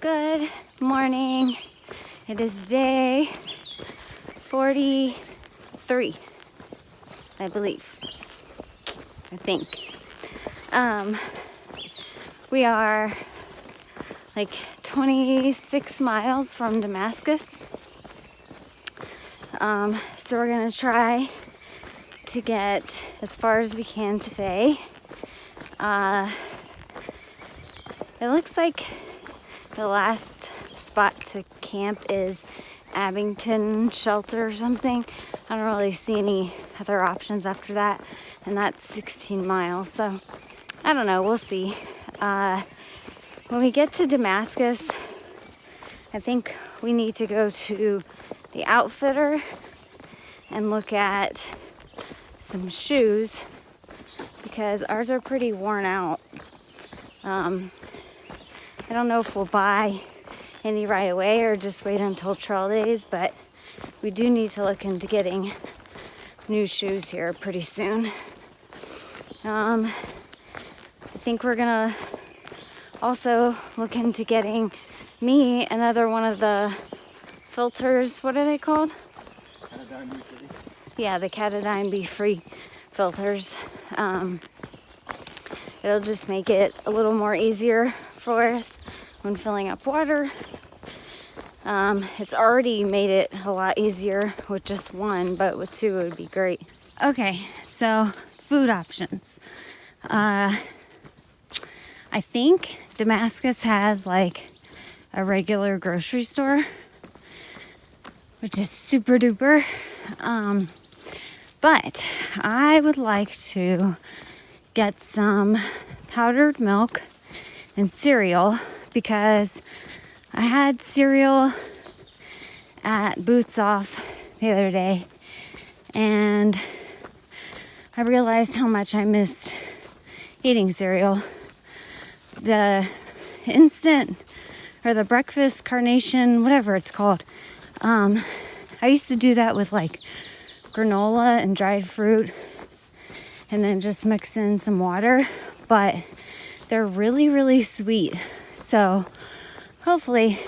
Good morning. It is day 43, I believe. I think. We are like 26 miles from Damascus. So we're gonna try to get as far as we can today. It looks like the last spot to camp is Appalachian Shelter or something. I don't really see any other options after that, and that's 16 miles. So I don't know, we'll see. When we get to Damascus, I think we need to go to the outfitter and look at some shoes because ours are pretty worn out. I don't know if we'll buy any right away or just wait until trail days, but we do need to look into getting new shoes here pretty soon. I think we're gonna also look into getting me another one of the filters. What are they called? Catadine B-free. Yeah, the Catadine B-free filters. It'll just make it a little more easier for us when filling up water. It's already made it a lot easier with just one, but with two it would be great. Okay, so food options. I think Damascus has like a regular grocery store, which is super duper. But I would like to get some powdered milk and cereal because I had cereal at Boots Off the other day and I realized how much I missed eating cereal. The instant or the breakfast carnation, whatever it's called. I used to do that with like granola and dried fruit and then just mix in some water, but they're really, really sweet. So hopefully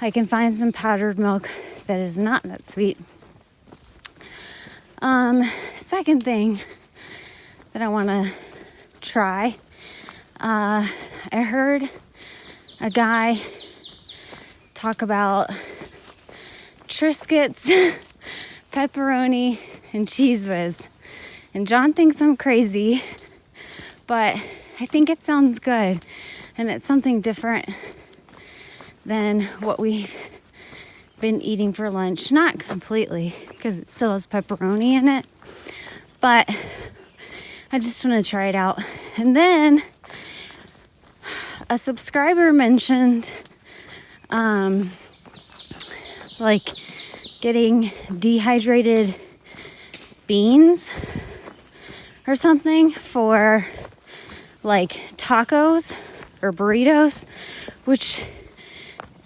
I can find some powdered milk that is not that sweet. Second thing that I want to try, I heard a guy talk about Triscuits, pepperoni, and Cheese Whiz. And John thinks I'm crazy, but I think it sounds good. And it's something different than what we've been eating for lunch. Not completely, because it still has pepperoni in it. But I just want to try it out. And then a subscriber mentioned like getting dehydrated beans or something for like tacos or burritos, which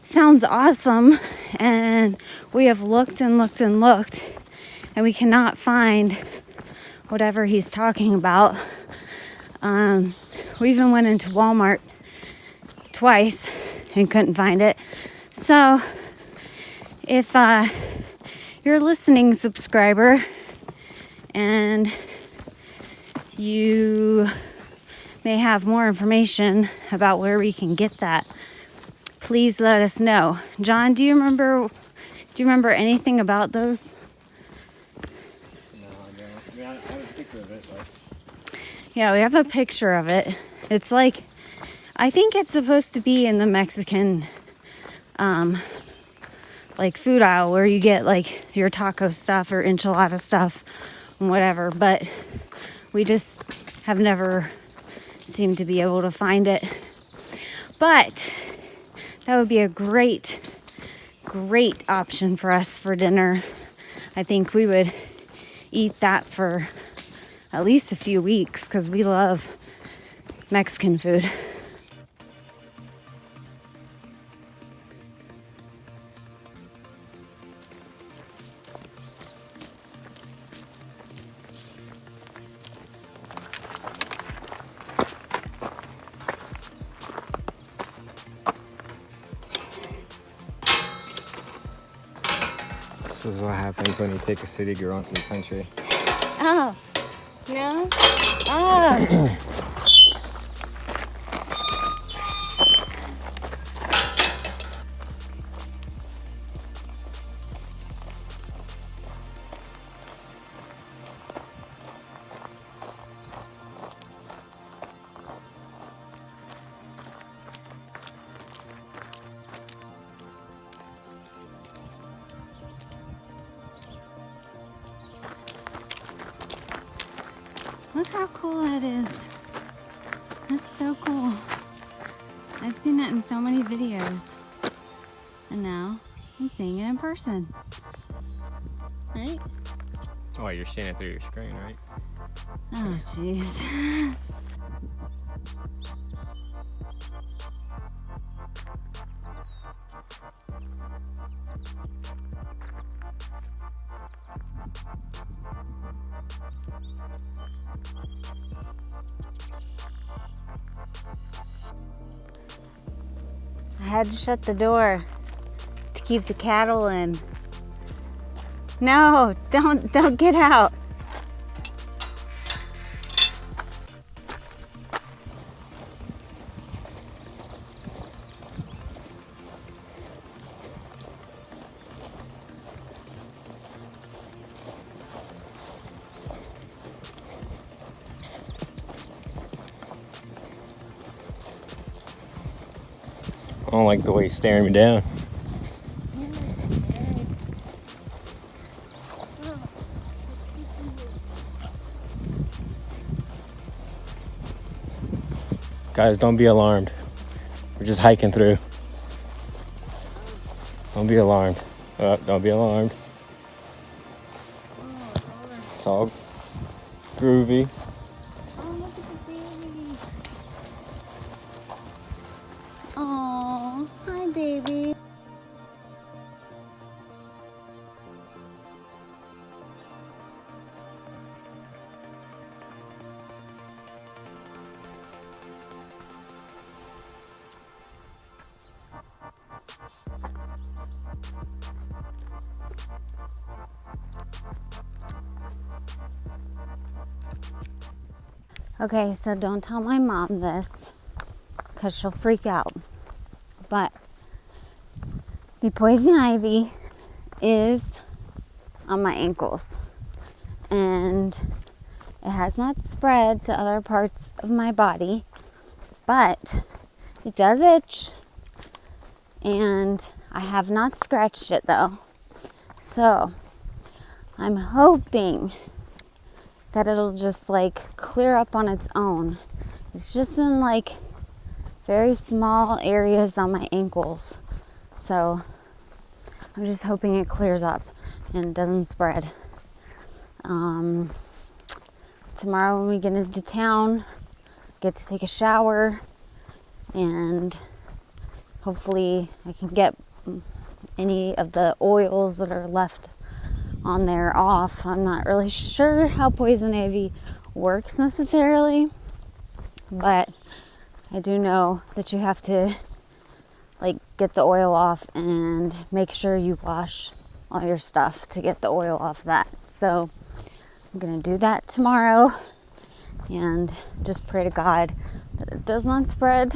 sounds awesome. And we have looked and looked and looked and we cannot find whatever he's talking about. We even went into Walmart twice and couldn't find it. So if you're a listening subscriber and you may have more information about where we can get that, please let us know. John, do you remember anything about those? No, I don't. I mean, I have a picture of it, but... Yeah, we have a picture of it. It's like, I think it's supposed to be in the Mexican like food aisle where you get like your taco stuff or enchilada stuff and whatever, but we just have never seemed to be able to find it. But that would be a great option for us for dinner. I think we would eat that for at least a few weeks because we love Mexican food. is what happens when you take a city girl into the country. Oh, no? Oh. Look how cool that is. That's so cool. I've seen it in so many videos. And now I'm seeing it in person. Right? Oh, you're seeing it through your screen, right? Oh, jeez. I had to shut the door to keep the cattle in. No, don't get out. I don't like the way he's staring me down. Guys, don't be alarmed. We're just hiking through. Don't be alarmed. Don't be alarmed. It's all groovy. Oh, look at the baby. Oh, hi, baby. Okay, so don't tell my mom this because she'll freak out. But the poison ivy is on my ankles and it has not spread to other parts of my body, but it does itch and I have not scratched it though. So I'm hoping that it'll just like clear up on its own. It's just in like very small areas on my ankles. So I'm just hoping it clears up and doesn't spread. Tomorrow when we get into town, get to take a shower and hopefully I can get any of the oils that are left on there off. I'm not really sure how poison ivy works necessarily, but I do know that you have to like get the oil off and make sure you wash all your stuff to get the oil off that. So I'm gonna do that tomorrow and just pray to God that it does not spread,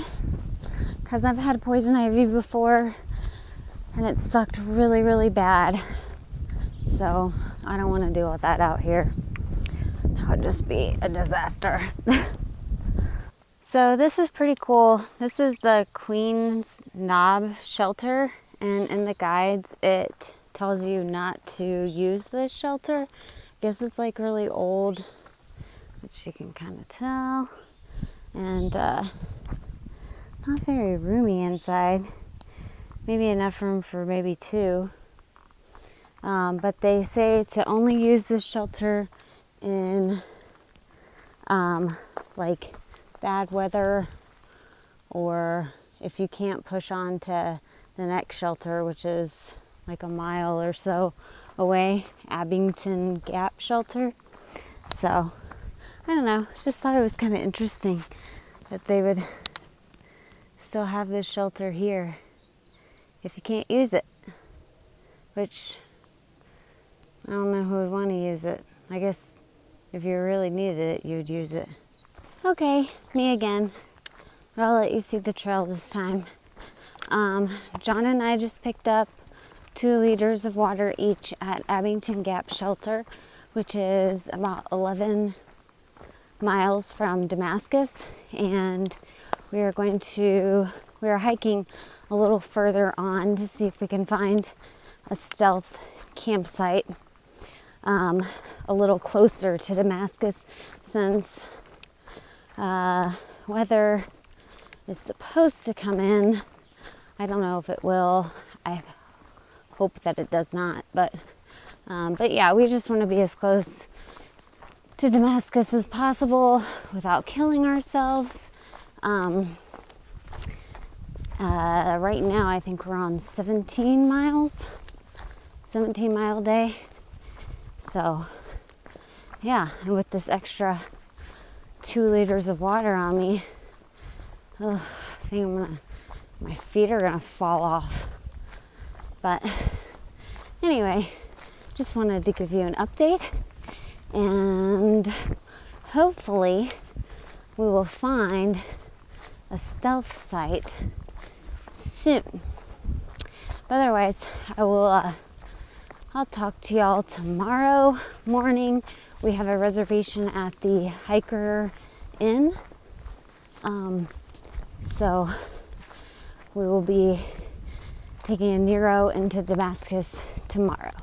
because I've had poison ivy before and it sucked really, really bad. So I don't want to deal with that out here. That would just be a disaster. So this is pretty cool. This is the Queen's Nob Shelter, and in the guides it tells you not to use this shelter. I guess it's like really old, which you can kind of tell, and not very roomy inside. Maybe enough room for maybe two. But they say to only use this shelter in like bad weather, or if you can't push on to the next shelter, which is like a mile or so away, Abington Gap Shelter. So I don't know, just thought it was kind of interesting that they would still have this shelter here if you can't use it, which don't know who would want to use it. I guess if you really needed it, you'd use it. Okay, me again. I'll let you see the trail this time. John and I just picked up 2 liters of water each at Abington Gap Shelter, which is about 11 miles from Damascus, and we are hiking a little further on to see if we can find a stealth campsite a little closer to Damascus, since weather is supposed to come in. I don't know if it will. I hope that it does not, but yeah, we just want to be as close to Damascus as possible without killing ourselves. Right now I think we're on 17 mile day. So yeah, and with this extra 2 liters of water on me, I think my feet are gonna fall off. But anyway, just wanted to give you an update, and hopefully we will find a stealth site soon. But otherwise, I'll talk to y'all tomorrow morning. We have a reservation at the Hiker Inn. So we will be taking a Nero into Damascus tomorrow.